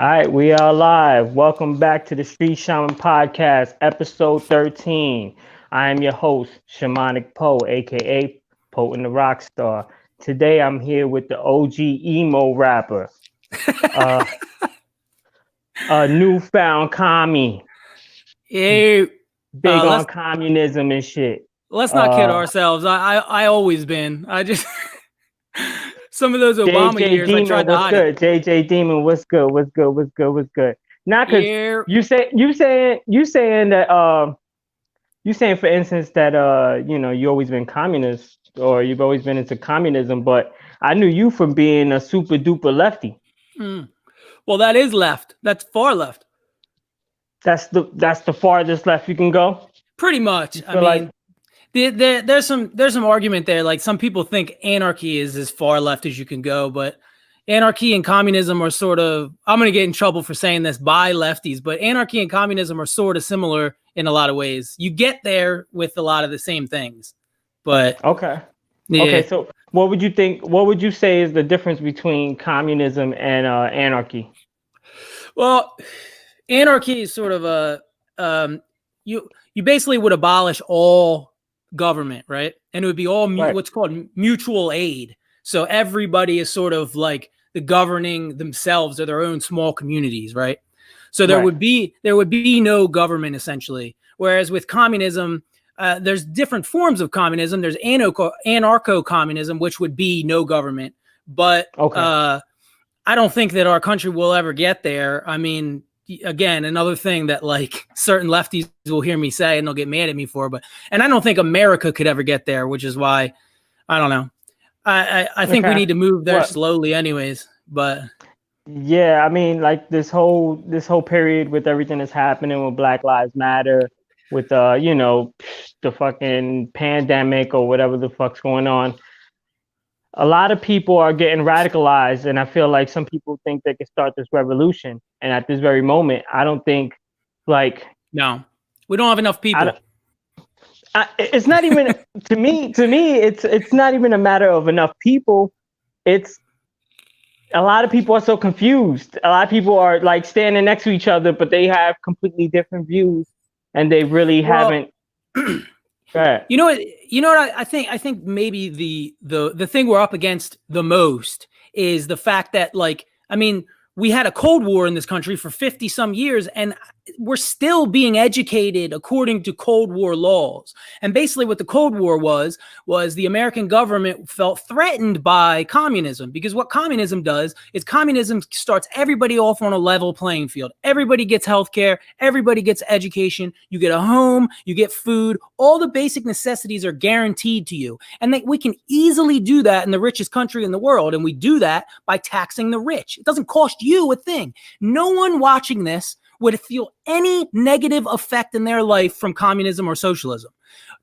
All right, we are live. Welcome back to the Street Shaman Podcast, episode 13. I am your host, Shamanic Poe, aka Potent the Rockstar. Today I'm here with the OG emo rapper, uh, a newfound commie, Yeah, big on let's communism and shit. not kid Uh, ourselves. I always been. I just some of those Obama JJ years I Demon, tried to what's hide it. good? JJ Demon, what's good? What's good? What's good? What's good? Not because Yeah, you saying that you saying, for instance, that you always been communist or you've always been into communism, but I knew you from being a super duper lefty. well, that is left. That's far left. That's the farthest left you can go. Pretty much. I Feel like mean, there's some argument there. Like some people think anarchy is as far left as you can go, but anarchy and communism are sort of. I'm going to get in trouble for saying this by lefties, but anarchy and communism are sort of similar in a lot of ways. You get there with a lot of the same things, but okay. yeah. Okay, so what would you think? What would you say is the difference between communism and anarchy? Well, anarchy is sort of you basically would abolish all government, right? And it would be all Right. what's called mutual aid. So everybody is sort of like the governing themselves or their own small communities, right? So there Right. would be no government essentially. Whereas with communism, there's different forms of communism. There's anarcho-communism, which would be no government. But Okay. I don't think that our country will ever get there. I mean, again, another thing that like certain lefties will hear me say and they'll get mad at me for, and I don't think America could ever get there, which is why I don't know. I think we Okay. need to move there What? slowly anyways, but Yeah, I mean, like this whole period with everything that's happening with Black Lives Matter, with the fucking pandemic or whatever the fuck's going on. A lot of people are getting radicalized, and I feel like some people think they can start this revolution. And at this very moment, I don't think, like, no, we don't have enough I people. don't, it's not even to me. To me, it's not even a matter of enough people. It's a lot of people are so confused. A lot of people are like standing next to each other, but they have completely different views, and they really Well, haven't. Right. You know what? I think. I think maybe the thing we're up against the most is the fact that, like, I mean, we had a Cold War in this country for 50 some years, and we're still being educated according to Cold War laws. And basically, what the Cold War was the American government felt threatened by communism, because what communism does is communism starts everybody off on a level playing field. Everybody gets healthcare, everybody gets education, you get a home, you get food, all the basic necessities are guaranteed to you. And we can easily do that in the richest country in the world. And we do that by taxing the rich. It doesn't cost you a thing. No one watching this would feel any negative effect in their life from communism or socialism.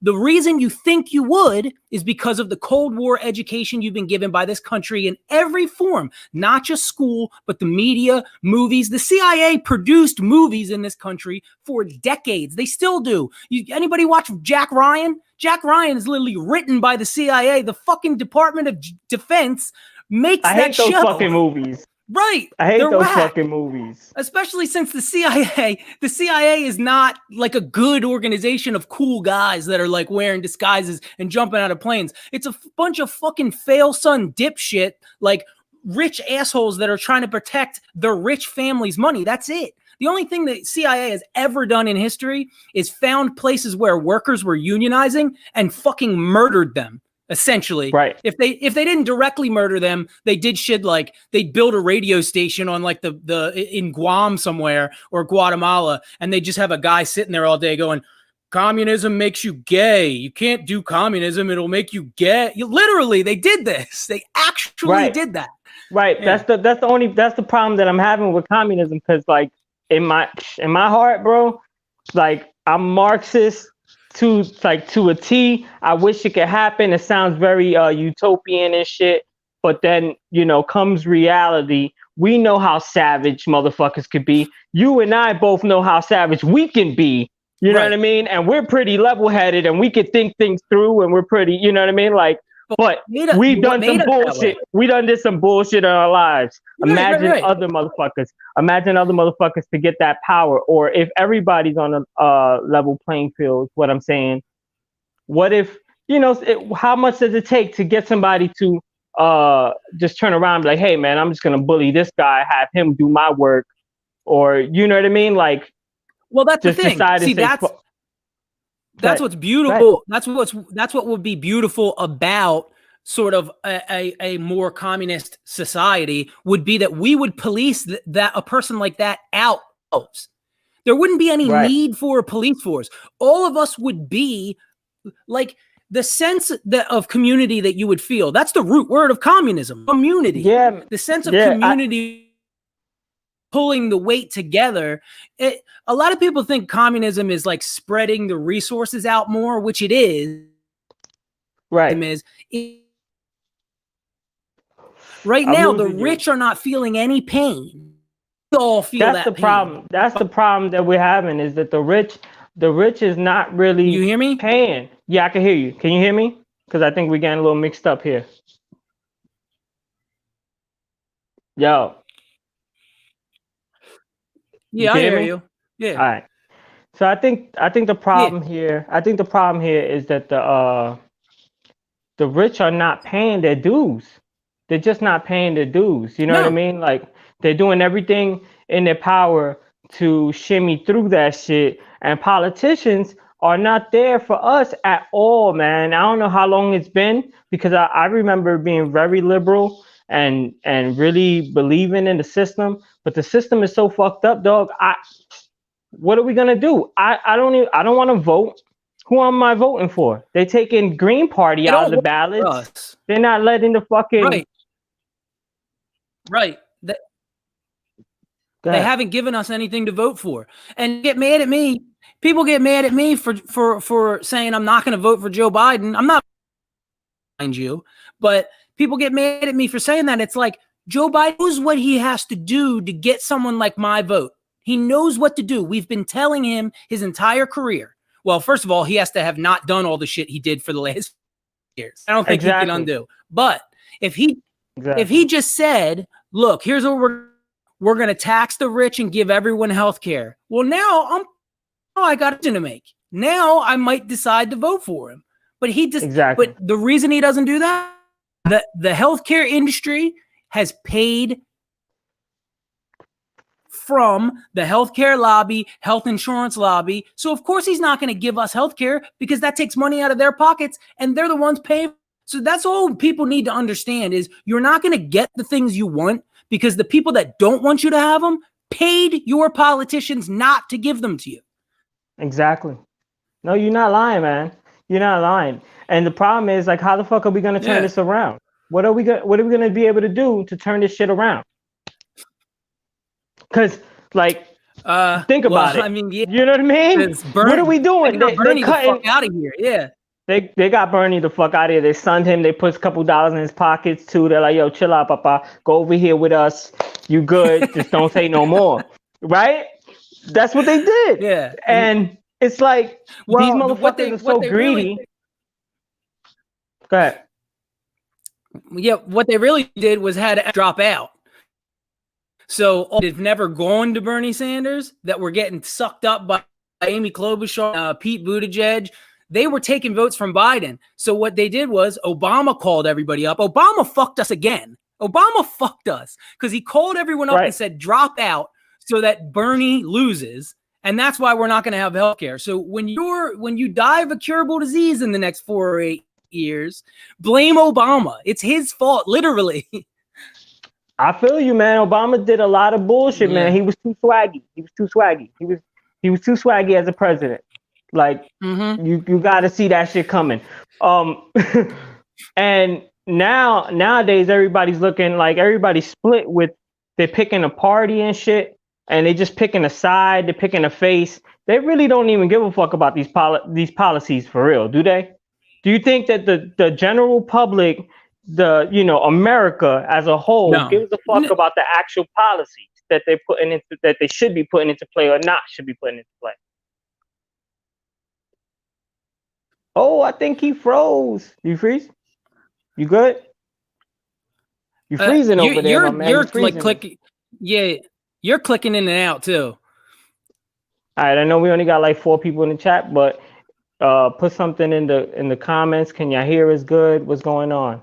The reason you think you would is because of the Cold War education you've been given by this country in every form, not just school, but the media, movies. The CIA produced movies in this country for decades. They still do. Anybody watch Jack Ryan? Jack Ryan is literally written by the CIA. The fucking Department of Defense makes I that hate those show. fucking movies. Right. I hate They're those whack. fucking movies. Especially since the CIA is not like a good organization of cool guys that are like wearing disguises and jumping out of planes. It's a bunch of fucking fail son dipshit, like rich assholes that are trying to protect their rich family's money. That's it. The only thing that CIA has ever done in history is found places where workers were unionizing and fucking murdered them. Essentially, Right. If they didn't directly murder them, they did shit like they'd build a radio station on like the in Guam somewhere or Guatemala, and they just have a guy sitting there all day going, "Communism makes you gay. You can't do communism; it'll make you gay." Literally, they did this. They actually did that. Right. Yeah. That's the problem that I'm having with communism, because like in my heart, bro, like I'm Marxist to a T. I wish it could happen. It sounds very utopian and shit. But then, comes reality. We know how savage motherfuckers could be. You and I both know how savage we can be. You know what I mean? And we're pretty level-headed, and we could think things through, and we're pretty, you know what I mean? Like, But we've done some bullshit. We done did some bullshit in our lives. Imagine other motherfuckers. Imagine other motherfuckers to get that power. Or if everybody's on a level playing field, what I'm saying. What if, how much does it take to get somebody to just turn around and be like, hey, man, I'm just going to bully this guy, have him do my work. Or, you know what I mean? Like, well, that's the thing. See, that's what's beautiful. Right. That's what would be beautiful about sort of a more communist society would be that we would police that a person like that out. There wouldn't be any need for a police force. All of us would be like the sense of community that you would feel. That's the root word of communism. Community. Yeah. The sense of community. Pulling the weight together. A lot of people think communism is like spreading the resources out more, which it is. Right. Right now, the rich are not feeling any pain. We all feel that's the pain. Problem. That's the problem that we're having is that the rich is not really. You hear me? Paying. Yeah, I can hear you. Can you hear me? Because I think we're getting a little mixed up here. Yo. Yeah, I hear you. Yeah. All right. So I think the problem here. I think the problem here is that the rich are not paying their dues. They're just not paying their dues. You know what I mean? Like they're doing everything in their power to shimmy through that shit, and politicians are not there for us at all, man. I don't know how long it's been because I remember being very liberal and really believing in the system, but the system is so fucked up, dog. What are we gonna do? I don't want to vote. Who am I voting for? They're taking Green Party out of the ballots. They're not letting the fucking right. They haven't given us anything to vote for, and get mad at me. People get mad at me for saying I'm not going to vote for Joe Biden. I'm not, mind you, but people get mad at me for saying that. It's like Joe Biden knows what he has to do to get someone like my vote. He knows what to do. We've been telling him his entire career. Well, first of all, he has to have not done all the shit he did for the last years. I don't think he can undo. But if he just said, look, here's what we're going to tax the rich and give everyone health care. Well, now I got it to make. Now I might decide to vote for him. But he just but the reason he doesn't do that, the healthcare industry has paid from the healthcare lobby, health insurance lobby. So of course he's not going to give us healthcare because that takes money out of their pockets and they're the ones paying. So that's all people need to understand is you're not going to get the things you want because the people that don't want you to have them paid your politicians not to give them to you. Exactly. No, you're not lying, man. You're not lying. And the problem is, like, how the fuck are we gonna turn this around? What are we gonna be able to do to turn this shit around? Because, like, think about it. I mean, you know what I mean? What are we doing? They got Bernie the fuck out of here. Yeah. They got Bernie the fuck out of here. They sunned him. They put a couple dollars in his pockets too. They're like, yo, chill out, papa. Go over here with us. You good? Just don't say no more. Right? That's what they did. Yeah. And it's like these motherfuckers are so greedy. Go ahead. Yeah, what they really did was had to drop out. So they've never gone to Bernie Sanders that were getting sucked up by Amy Klobuchar, Pete Buttigieg. They were taking votes from Biden. So what they did was Obama called everybody up. Obama fucked us again. Obama fucked us because he called everyone up and said, drop out so that Bernie loses. And that's why we're not going to have healthcare. So when you die of a curable disease in the next 4 or 8 years, blame Obama. It's his fault, literally. I feel you, man. Obama did a lot of bullshit, man. He was too swaggy. He was too too swaggy as a president. Like you got to see that shit coming. And nowadays everybody's looking like everybody's split with. They're picking a party and shit. And they just picking a side, they're picking a face. They really don't even give a fuck about these policies for real, do they? Do you think that the general public, America as a whole, gives a fuck about the actual policies that they're putting into that they should be putting into play or not should be putting into play? Oh, I think he froze. You freeze? You good? You freezing over there, my man. You're like freezing. clicking. Yeah, you're clicking in and out too. All right, I know we only got like 4 people in the chat, but put something in the comments. Can y'all hear us good? What's going on?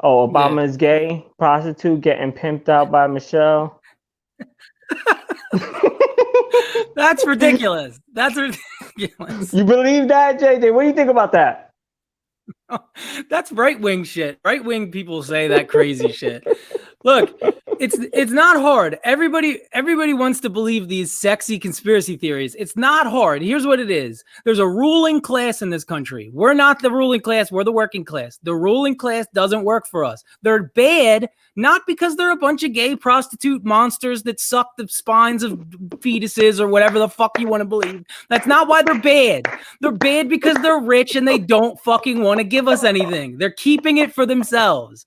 Oh, Obama is gay, prostitute getting pimped out by Michelle. That's ridiculous. That's ridiculous. You believe that, JJ? What do you think about that? That's right-wing shit. Right-wing people say that crazy shit. Look, it's not hard. Everybody wants to believe these sexy conspiracy theories. It's not hard. Here's what it is. There's a ruling class in this country. We're not the ruling class. We're the working class. The ruling class doesn't work for us. They're bad, not because they're a bunch of gay prostitute monsters that suck the spines of fetuses or whatever the fuck you want to believe. That's not why they're bad. They're bad because they're rich and they don't fucking want to give us anything. They're keeping it for themselves.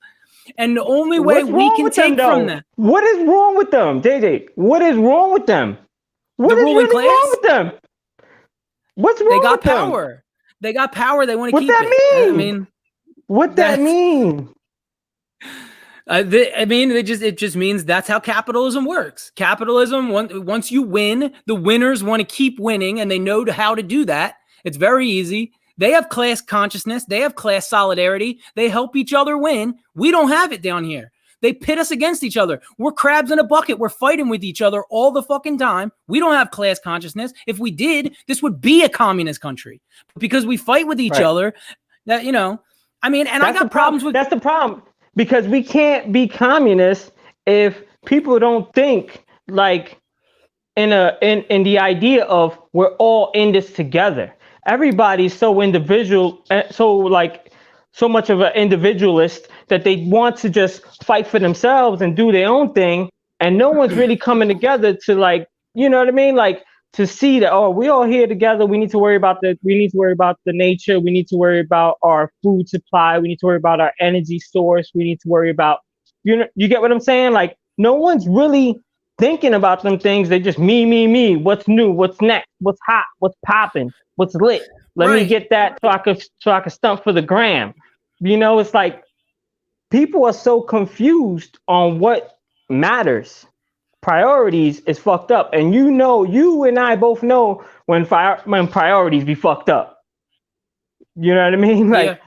And the only way we can take from them. What is wrong with them, JJ? What is wrong with them? What is really wrong with them? What's wrong with them? They got power. They got power. They want to keep it. What that mean? I mean, what that mean? It just means that's how capitalism works. Capitalism, once you win, the winners want to keep winning, and they know how to do that. It's very easy. They have class consciousness. They have class solidarity. They help each other win. We don't have it down here. They pit us against each other. We're crabs in a bucket. We're fighting with each other all the fucking time. We don't have class consciousness. If we did, this would be a communist country. Because we fight with each other, that, you know, I mean, and I got problems with... That's the problem. Because we can't be communists if people don't think like in the idea of we're all in this together. Everybody's so individual, so much of an individualist that they want to just fight for themselves and do their own thing, and no one's really coming together to, like, you know what I mean, like, to see that, oh, we all here together. We need to worry about the nature. We need to worry about our food supply. We need to worry about our energy source. We need to worry about, you get what I'm saying? Like, no one's really thinking about them things. They just me. What's new? What's next? What's hot? What's popping? What's lit? Let me get that so I can stunt for the gram. You know, it's like people are so confused on what matters. Priorities is fucked up, and you and I both know when priorities be fucked up. You know what I mean? Like,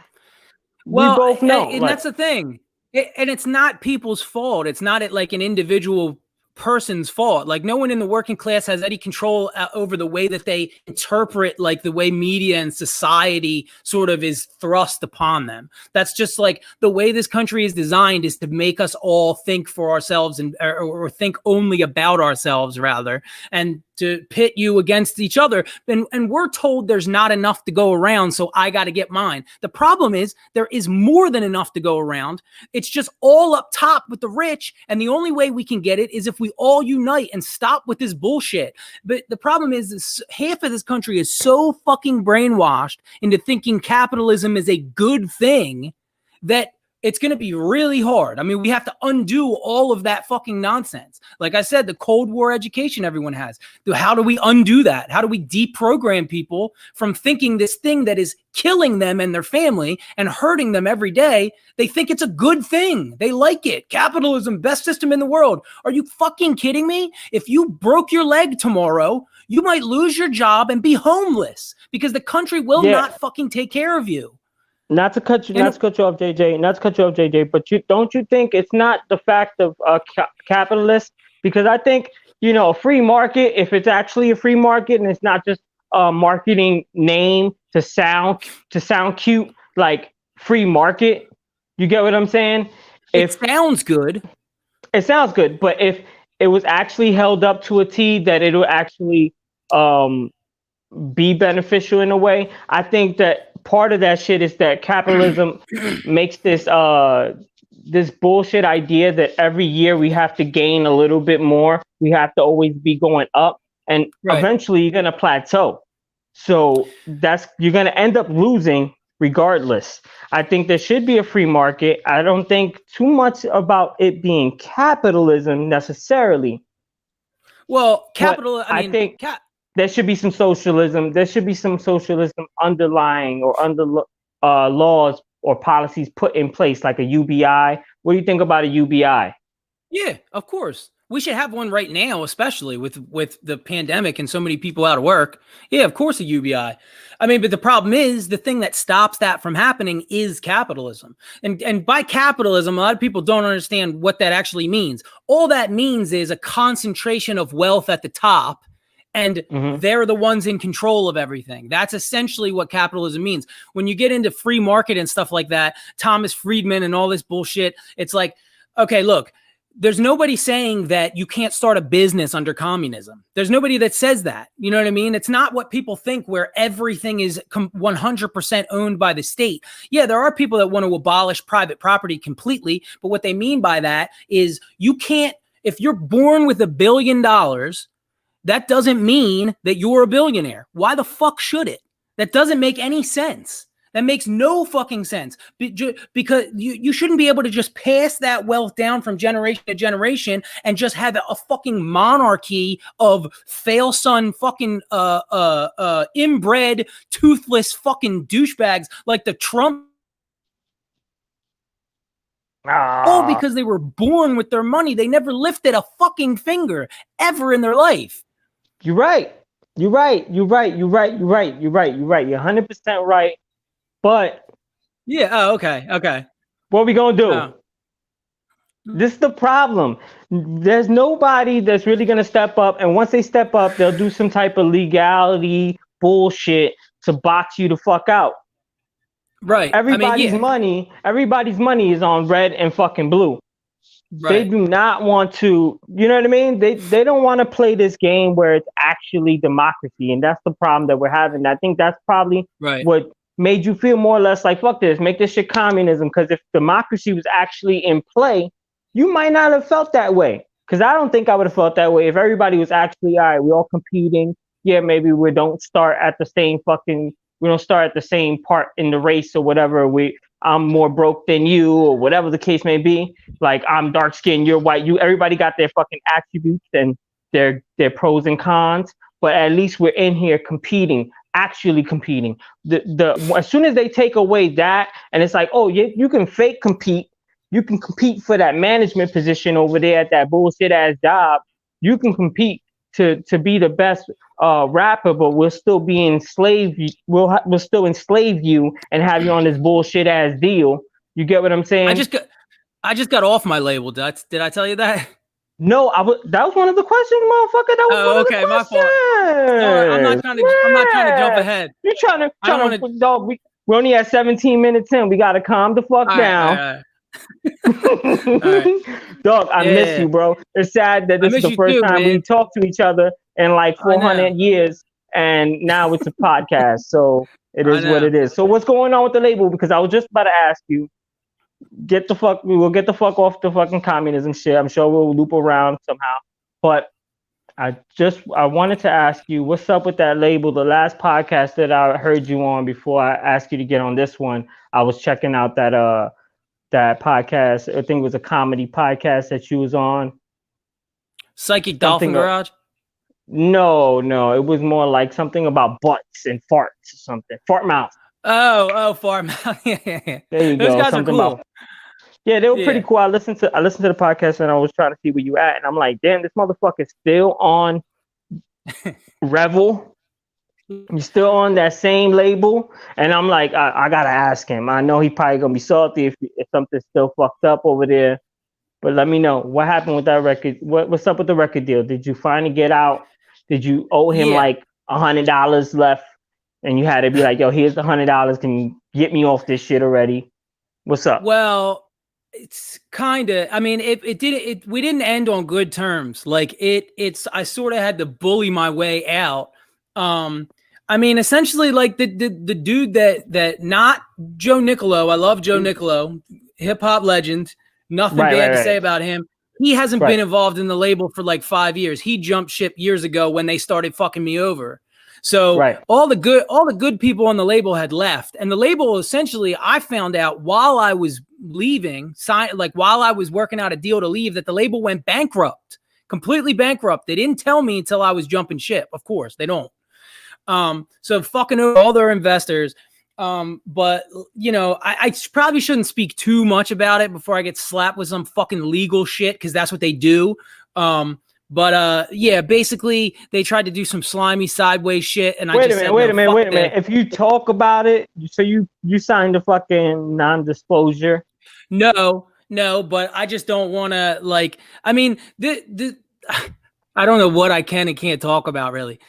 well, we both know, and that's the thing. And it's not people's fault. It's not like an individual person's fault. Like, no one in the working class has any control over the way that they interpret, like, the way media and society sort of is thrust upon them. That's just like the way this country is designed, is to make us all think for ourselves and or think only about ourselves, rather, and to pit you against each other. And we're told there's not enough to go around, so I got to get mine. The problem is there is more than enough to go around. It's just all up top with the rich, and the only way we can get it is if we all unite and stop with this bullshit. But the problem is half of this country is so fucking brainwashed into thinking capitalism is a good thing that it's going to be really hard. I mean, we have to undo all of that fucking nonsense. Like I said, the Cold War education everyone has. How do we undo that? How do we deprogram people from thinking this thing that is killing them and their family and hurting them every day? They think it's a good thing. They like it. Capitalism, best system in the world. Are you fucking kidding me? If you broke your leg tomorrow, you might lose your job and be homeless because the country will not fucking take care of you. Not to cut you off, JJ. But don't you think it's not the fact of capitalists? Because I think, a free market, if it's actually a free market and it's not just a marketing name to sound cute, like free market. You get what I'm saying? It sounds good. It sounds good, but if it was actually held up to a T, that it would actually be beneficial in a way. I think that part of that shit is that capitalism makes this this bullshit idea that every year we have to gain a little bit more. We have to always be going up, and eventually you're gonna plateau. So you're gonna end up losing regardless. I think there should be a free market. I don't think too much about it being capitalism necessarily. Well, I think there should be some socialism. There should be some socialism underlying or under laws or policies put in place, like a UBI. What do you think about a UBI? Yeah, of course. We should have one right now, especially with the pandemic and so many people out of work. Yeah, of course, a UBI. I mean, but the problem is the thing that stops that from happening is capitalism. And by capitalism, a lot of people don't understand what that actually means. All that means is a concentration of wealth at the top, and they're the ones in control of everything. That's essentially what capitalism means. When you get into free market and stuff like that, Thomas Friedman and all this bullshit, it's like, okay, look, there's nobody saying that you can't start a business under communism. There's nobody that says that. You know what I mean? It's not what people think, where everything is 100% owned by the state. Yeah, there are people that want to abolish private property completely, but what they mean by that is you can't, if you're born with $1 billion, that doesn't mean that you're a billionaire. Why the fuck should it? That doesn't make any sense. That makes no fucking sense, because you shouldn't be able to just pass that wealth down from generation to generation and just have a fucking monarchy of fail son fucking inbred, toothless fucking douchebags like the Trump. All because they were born with their money. They never lifted a fucking finger ever in their life. You're right. You're 100% right. But yeah, okay. What are we gonna do? This is the problem. There's nobody that's really gonna step up, and once they step up, they'll do some type of legality bullshit to box you the fuck out. Right. Everybody's money is on red and fucking blue. Right. They do not want to, you know what I mean? They don't want to play this game where it's actually democracy, and that's the problem that we're having. I think that's probably what made you feel more or less like, fuck this, make this shit communism. Because if democracy was actually in play, you might not have felt that way. Because I don't think I would have felt that way if everybody was actually, all right, we're all competing. Yeah, maybe we don't start at the same part in the race or whatever. I'm more broke than you, or whatever the case may be. Like, I'm dark skinned, you're white. Everybody got their fucking attributes and their pros and cons. But at least we're in here competing. Actually competing. As soon as they take away that, and it's like, oh, you can fake compete, you can compete for that management position over there at that bullshit ass job, you can compete to be the best rapper, but we'll still be enslaved. We'll still enslave you and have you on this bullshit ass deal. You get what I'm saying? I just got off my label. Did I tell you that? No, that was one of the questions, motherfucker. That was one of the questions. My fault. Sorry, I'm not trying to jump ahead. You're trying to dog. We're only at 17 minutes in. We gotta calm the fuck down. All right. Dog, I miss you, bro. It's sad that this is the first time we talk to each other in like 400 years, and now it's a podcast. So it is what it is. So what's going on with the label? Because I was just about to ask you. We'll get the fuck off the fucking communism shit. I'm sure we'll loop around somehow. But I wanted to ask you, what's up with that label? The last podcast that I heard you on before I asked you to get on this one, I was checking out that podcast. I think it was a comedy podcast that you was on. Psychic Dolphin Garage? No, it was more like something about butts and farts or something. Fart mouth. Oh, fart mouth. Yeah. There you Those go. guys Something are cool. About, yeah, they were pretty cool. I listened to the podcast and I was trying to see where you at, and I'm like, damn, this motherfucker's still on Revel. You're still on that same label, and I'm like, I gotta ask him. I know he probably gonna be salty if something's still fucked up over there. But let me know what happened with that record. What's up with the record deal? Did you finally get out? Did you owe him like $100 left? And you had to be like, yo, here's the $100. Can you get me off this shit already? What's up? Well, it's kind of, I mean, we didn't end on good terms. Like I sort of had to bully my way out. I mean, essentially like the dude that not Joe Nicolo. I love Joe Nicolo, hip hop legend. Nothing bad to say about him. He hasn't been involved in the label for like 5 years. He jumped ship years ago when they started fucking me over. So all the good people on the label had left, and the label essentially, I found out while I was leaving, while I was working out a deal to leave, that the label went bankrupt, completely bankrupt. They didn't tell me until I was jumping ship. Of course, they don't. So fucking all their investors. But you know, I probably shouldn't speak too much about it before I get slapped with some fucking legal shit, because that's what they do. But yeah, basically they tried to do some slimy sideways shit, and wait a minute. If you talk about it, so you signed a fucking non-disclosure. No, but I just don't want to, like, I mean, I don't know what I can and can't talk about really,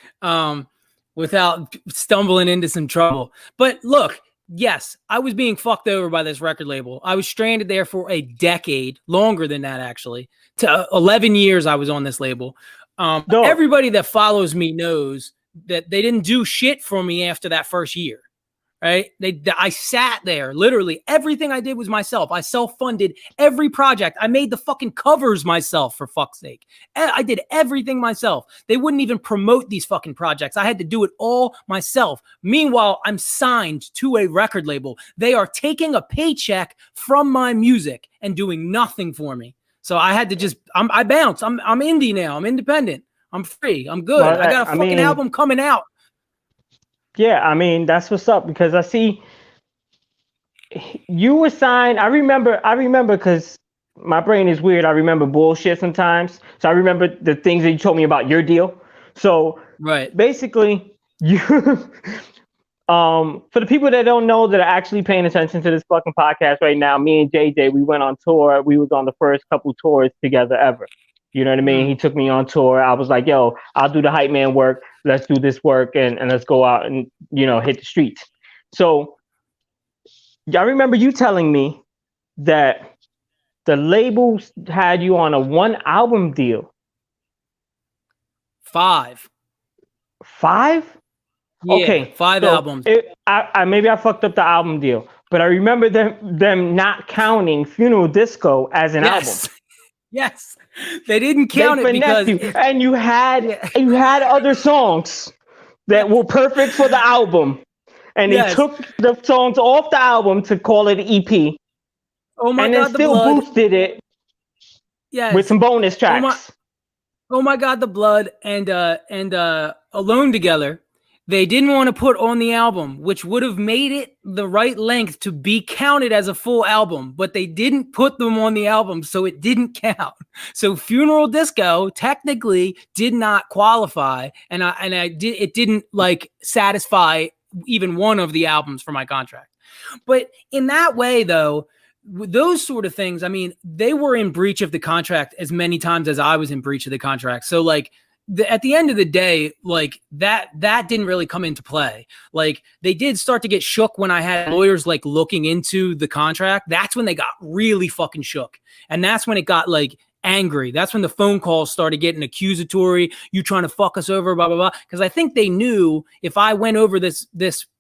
without stumbling into some trouble. But look, yes, I was being fucked over by this record label. I was stranded there for a decade, longer than that actually. To 11 years I was on this label. Everybody that follows me knows that they didn't do shit for me after that first year. Right? I sat there. Literally, everything I did was myself. I self-funded every project. I made the fucking covers myself, for fuck's sake. I did everything myself. They wouldn't even promote these fucking projects. I had to do it all myself. Meanwhile, I'm signed to a record label. They are taking a paycheck from my music and doing nothing for me. So I had to just, I bounced. I'm indie now. I'm independent. I'm free. I'm good. Well, I got a fucking album coming out. Yeah, I mean, that's what's up, because I see you were signed. I remember because my brain is weird. I remember bullshit sometimes. So I remember the things that you told me about your deal. So right, basically, you for the people that don't know, that are actually paying attention to this fucking podcast right now, me and JJ, we went on tour. We was on the first couple tours together ever. You know what I mean? He took me on tour. I was like, yo, I'll do the hype man work. Let's do this work and let's go out and, you know, hit the streets. So I remember you telling me that the labels had you on a 1 album deal. 5? Yeah, okay, 5 albums. Maybe I fucked up the album deal, but I remember them not counting Funeral Disco as an album. Yes, they didn't count it because and you had other songs that were perfect for the album, and they took the songs off the album to call it EP. Oh my god, and then still boosted it with some bonus tracks. Oh my god, The Blood and Alone Together. They didn't want to put on the album, which would have made it the right length to be counted as a full album, but they didn't put them on the album, so it didn't count. So Funeral Disco technically did not qualify, and it didn't like satisfy even one of the albums for my contract. But in that way, though, those sort of things, I mean, they were in breach of the contract as many times as I was in breach of the contract. So like, at the end of the day, like that didn't really come into play. Like they did start to get shook when I had lawyers like looking into the contract. That's when they got really fucking shook. And that's when it got like angry. That's when the phone calls started getting accusatory. You trying to fuck us over, blah, blah, blah. Because I think they knew if I went over this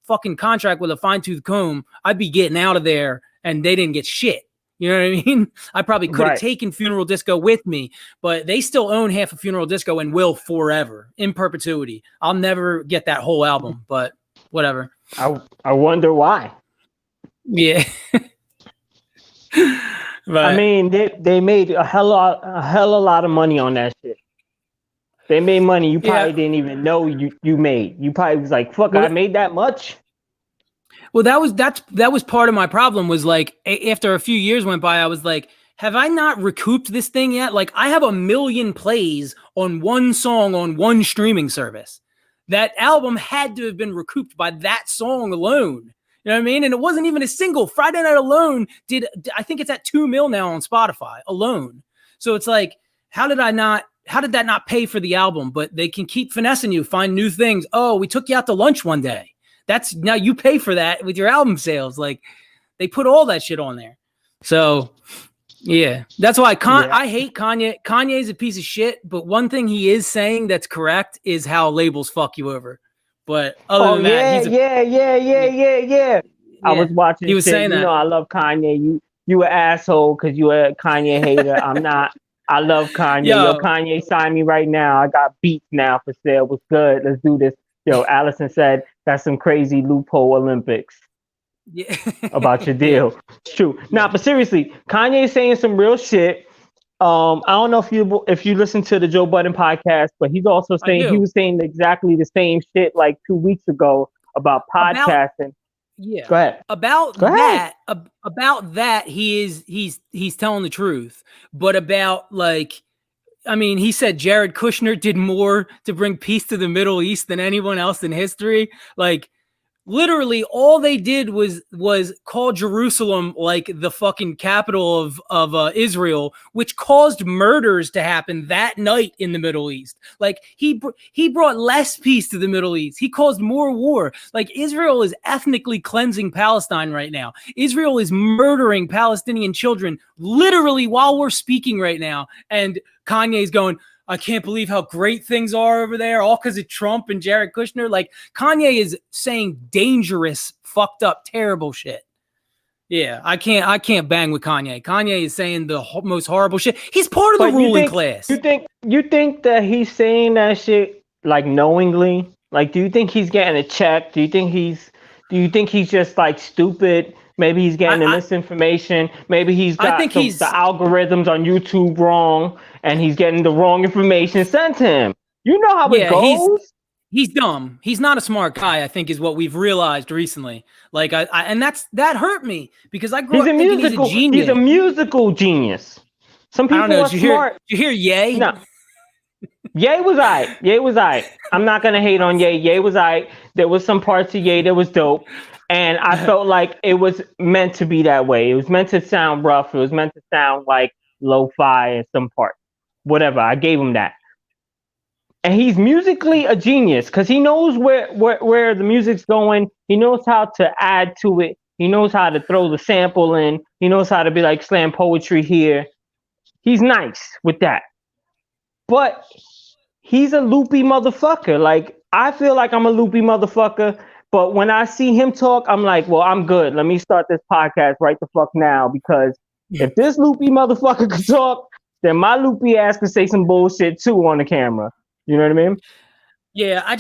fucking contract with a fine tooth comb, I'd be getting out of there, and they didn't get shit. You know what I mean? I probably could have taken Funeral Disco with me, but they still own half of Funeral Disco and will forever, in perpetuity. I'll never get that whole album, but whatever. I wonder why. Yeah. But, I mean, they made a hell of a lot of money on that shit. They made money you probably didn't even know you made. You probably was like, fuck, I made that much? Well, that was part of my problem, was like, after a few years went by, I was like, have I not recouped this thing yet? Like, I have 1 million plays on one song on one streaming service. That album had to have been recouped by that song alone. You know what I mean? And it wasn't even a single. Friday Night Alone I think it's at 2 mil now on Spotify alone. So it's like, how did that not pay for the album? But they can keep finessing you, find new things. Oh, we took you out to lunch one day. That's now you pay for that with your album sales. Like they put all that shit on there. So yeah, that's why I hate Kanye. Kanye's a piece of shit, but one thing he is saying that's correct is how labels fuck you over. But other than that, yeah. I was watching. He was saying that. You know, I love Kanye. You an asshole because you a Kanye hater. I'm not. I love Kanye. Yo, Kanye, sign me right now. I got beats now for sale. What's good? Let's do this. Yo, Allison said that's some crazy loophole Olympics. Yeah. About your deal. It's true. Nah, but seriously, Kanye is saying some real shit. I don't know if you listen to the Joe Budden podcast, but he's also saying he was saying exactly the same shit like 2 weeks ago about podcasting. Yeah. Go ahead. About Go ahead. that, he's telling the truth. But about like, I mean, he said Jared Kushner did more to bring peace to the Middle East than anyone else in history. Like, literally all they did was call Jerusalem like the fucking capital of Israel, which caused murders to happen that night in the Middle East. Like he brought less peace to the Middle East. He caused more war. Like Israel is ethnically cleansing Palestine right now. Israel is murdering Palestinian children literally while we're speaking right now. And Kanye's going, I can't believe how great things are over there, all because of Trump and Jared Kushner. Like Kanye is saying dangerous, fucked up, terrible shit. Yeah, I can't bang with Kanye. Kanye is saying the most horrible shit. He's part of the ruling class. You think that he's saying that shit like knowingly? Like, do you think he's getting a check? Do you think he's just like stupid? Maybe he's getting the misinformation. Maybe he's got the algorithms on YouTube wrong, and he's getting the wrong information sent to him. You know how it goes. He's dumb. He's not a smart guy, I think, is what we've realized recently. Like, and that hurt me because I grew up thinking he's a genius. He's a musical genius. Some people are smart. Did you hear Ye? No. Ye was aight. Ye was aight. I'm not gonna hate on Ye. Ye was aight. There was some parts of Ye that was dope, and I felt like it was meant to be that way. It was meant to sound rough. It was meant to sound like lo-fi in some parts. Whatever. I gave him that. And he's musically a genius because he knows where the music's going. He knows how to add to it. He knows how to throw the sample in. He knows how to be like slam poetry here. He's nice with that. But he's a loopy motherfucker. Like, I feel like I'm a loopy motherfucker. But when I see him talk, I'm like, well, I'm good. Let me start this podcast right the fuck now. Because if this loopy motherfucker could talk, then my loopy ass could say some bullshit too on the camera. You know what I mean? Yeah,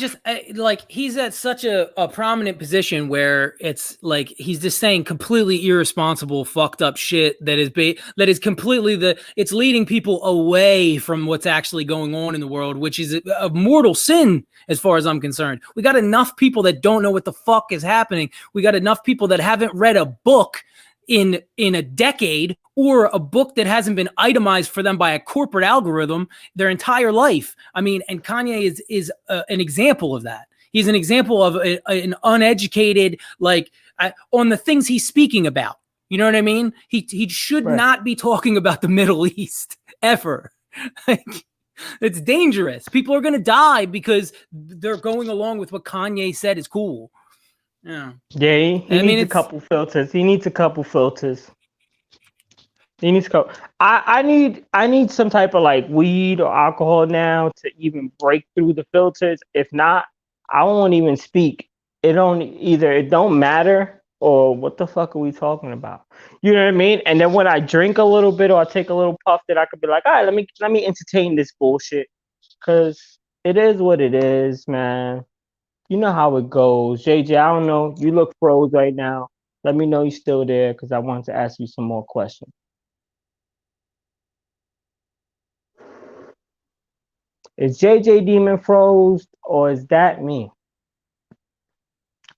like he's at such a prominent position where it's like he's just saying completely irresponsible, fucked up shit that is completely it's leading people away from what's actually going on in the world, which is a mortal sin as far as I'm concerned. We got enough people that don't know what the fuck is happening. We got enough people that haven't read a book in a decade, or a book that hasn't been itemized for them by a corporate algorithm their entire life. I mean, and Kanye is an example of that. He's an example of an uneducated, like on the things he's speaking about. You know what I mean? He should not be talking about the Middle East ever. Like, it's dangerous. People are going to die because they're going along with what Kanye said is cool. Yeah. Yeah, he needs a couple filters. He needs a couple filters. He needs to go. I need some type of like weed or alcohol now to even break through the filters. If not, I won't even speak. It don't matter, or what the fuck are we talking about? You know what I mean? And then when I drink a little bit or I take a little puff, that I could be like, all right, let me entertain this bullshit. Cause it is what it is, man. You know how it goes. JJ, I don't know. You look froze right now. Let me know you're still there because I want to ask you some more questions. Is JJ Demon froze or is that me?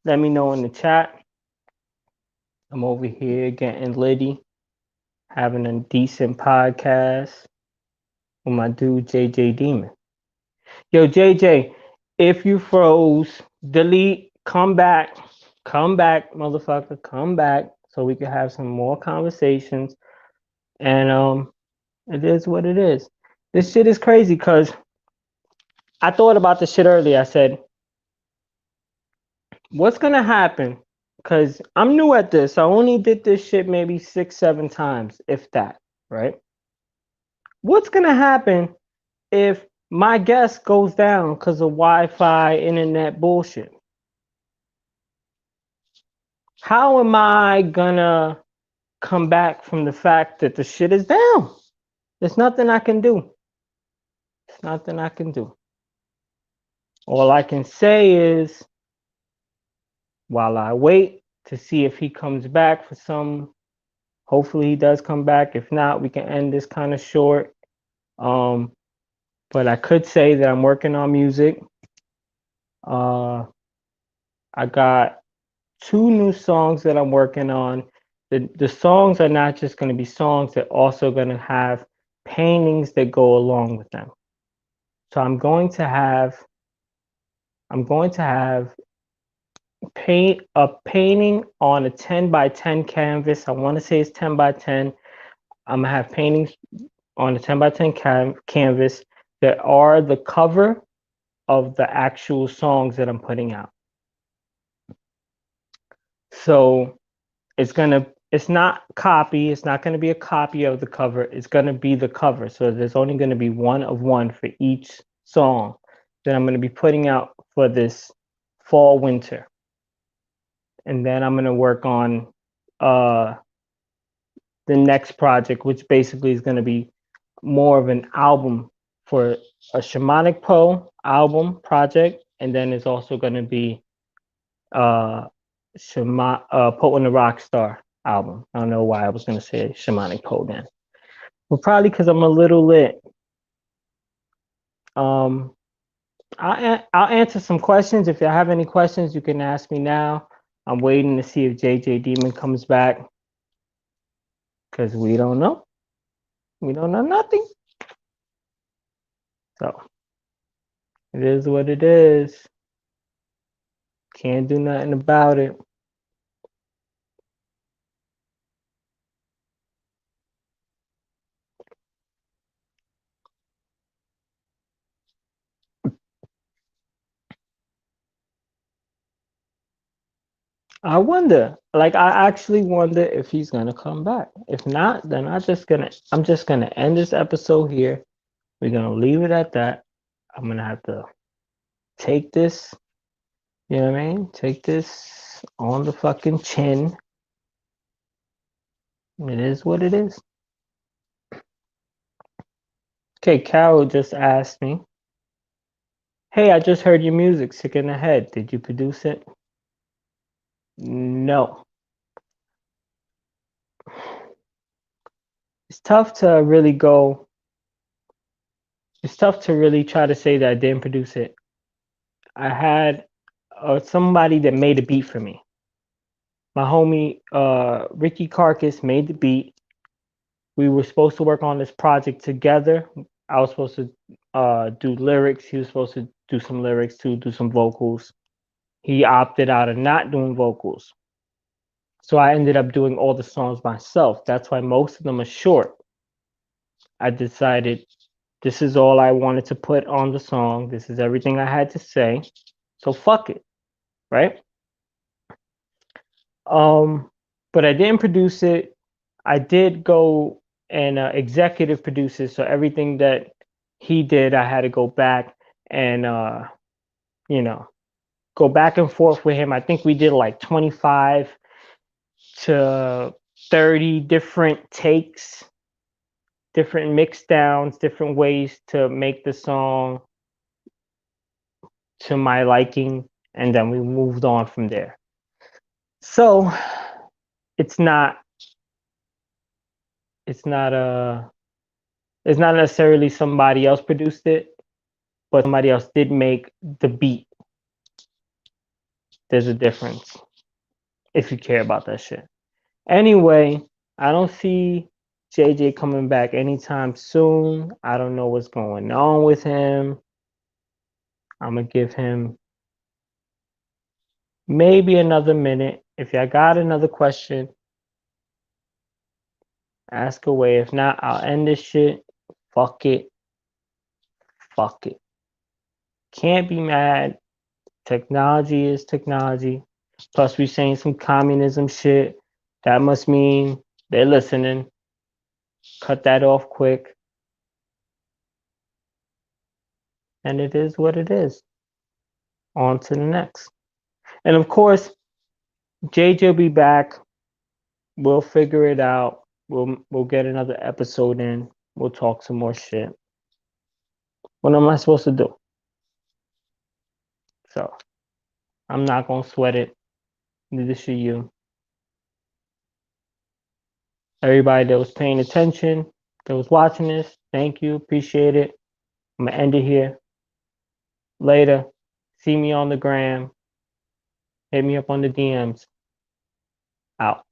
Let me know in the chat. I'm over here getting litty, having a decent podcast with my dude JJ Demon. Yo, JJ, if you froze, delete, come back, motherfucker, come back so we can have some more conversations. And it is what it is. This shit is crazy because I thought about this shit earlier. I said, what's gonna happen? Because I'm new at this. I only did this shit maybe 6-7 times, if that, right? What's gonna happen if my guest goes down because of Wi-Fi, internet bullshit? How am I gonna come back from the fact that the shit is down? There's nothing I can do. There's nothing I can do. All I can say is, while I wait to see if he comes back for some, hopefully he does come back. If not, we can end this kind of short. But I could say that I'm working on music. I got 2 new songs that I'm working on. The songs are not just going to be songs; they're also going to have paintings that go along with them. So I'm going to have paint a painting on a 10 by 10 canvas. I want to say it's 10 by 10. I'm gonna have paintings on a 10 by 10 canvas that are the cover of the actual songs that I'm putting out. So it's not copy, it's not gonna be a copy of the cover, it's gonna be the cover. So there's only gonna be one of one for each song that I'm gonna be putting out for this fall winter. And then I'm gonna work on the next project, which basically is gonna be more of an album for a shamanic album project, and then it's also going to be Poe and the Rockstar album. I don't know why I was going to say shamanic Poe then, but probably because I'm a little lit. I'll answer some questions. If you have any questions, you can ask me now. I'm waiting to see if JJ Demon comes back because we don't know. We don't know nothing. So it is what it is. Can't do nothing about it. I wonder, like, I actually wonder if he's gonna come back. If not, then I'm just gonna end this episode here. We're gonna leave it at that. I'm gonna have to take this, you know what I mean? Take this on the fucking chin. It is what it is. Okay, Carol just asked me, hey, I just heard your music, Sick in the Head. Did you produce it? No. It's tough to really try to say that I didn't produce it. I had somebody that made a beat for me. My homie Ricky Carcass made the beat. We were supposed to work on this project together. I was supposed to do lyrics. He was supposed to do some lyrics too, do some vocals. He opted out of not doing vocals. So I ended up doing all the songs myself. That's why most of them are short. I decided this is all I wanted to put on the song. This is everything I had to say. So fuck it, right? But I didn't produce it. I did go and executive produce it. So everything that he did, I had to go back and go back and forth with him. I think we did like 25 to 30 different takes, different mix downs, different ways to make the song to my liking, and then we moved on from there. So it's not necessarily somebody else produced it, but somebody else did make the beat. There's a difference if you care about that shit. Anyway, I don't see JJ coming back anytime soon. I don't know what's going on with him. I'm gonna give him maybe another minute. If y'all got another question, ask away. If not, I'll end this shit. Fuck it. Fuck it. Can't be mad. Technology is technology. Plus, we saying some communism shit. That must mean they're listening. Cut that off quick. And it is what it is. On to the next. And of course, JJ will be back. We'll figure it out. We'll get another episode in. We'll talk some more shit. What am I supposed to do? So I'm not gonna sweat it. Neither should you. Everybody that was paying attention, that was watching this, thank you. Appreciate it. I'm gonna end it here. Later. See me on the gram. Hit me up on the DMs. Out.